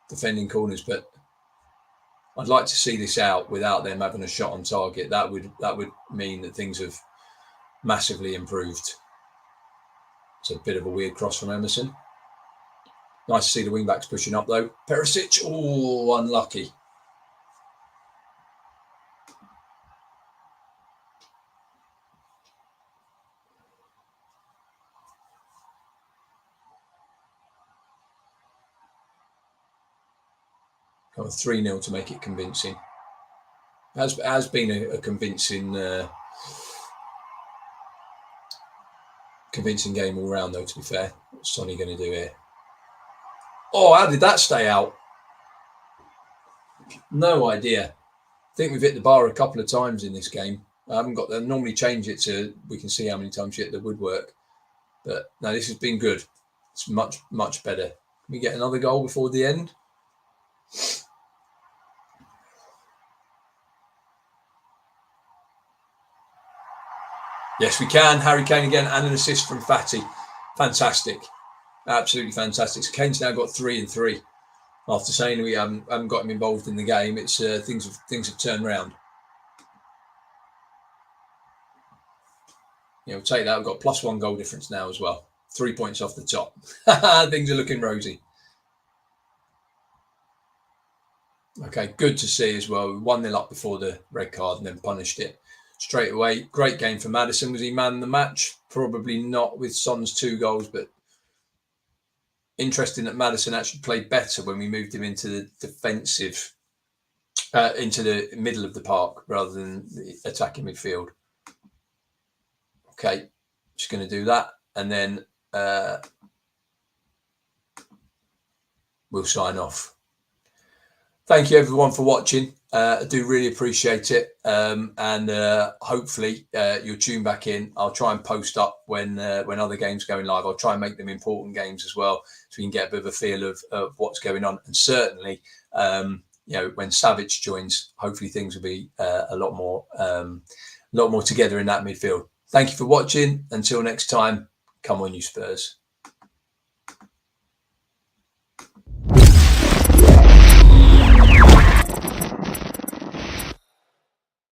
defending corners, but I'd like to see this out without them having a shot on target. That would mean that things have massively improved. It's a bit of a weird cross from Emerson. Nice to see the wing backs pushing up though. Perisic, oh, unlucky. Got a 3-0 to make it convincing. Has been a convincing game all round though, to be fair. What's Sonny going to do here? Oh, how did that stay out? No idea. I think we've hit the bar a couple of times in this game. I haven't got them. Normally change it to, we can see how many times you hit the woodwork. But no, this has been good. It's much, much better. Can we get another goal before the end? Yes, we can. Harry Kane again, and an assist from Fati. Fantastic. Absolutely fantastic. So Kane's now got 3 and 3. After saying we haven't got him involved in the game, it's things have turned round. We'll take that. We've got +1 goal difference now as well. 3 points off the top. Things are looking rosy. Okay, good to see as well. 1-0 up before the red card and then punished it straight away. Great game for Maddison. Was he man of the match? Probably not with Son's 2 goals, but interesting that Maddison actually played better when we moved him into the defensive, into the middle of the park rather than the attacking midfield. Okay, just going to do that, and then we'll sign off. Thank you everyone for watching. I do really appreciate it, and hopefully you'll tune back in. I'll try and post up when other games are going live. I'll try and make them important games as well, so we can get a bit of a feel of what's going on. And certainly, when Savic joins, hopefully things will be a lot more together in that midfield. Thank you for watching. Until next time, come on, you Spurs.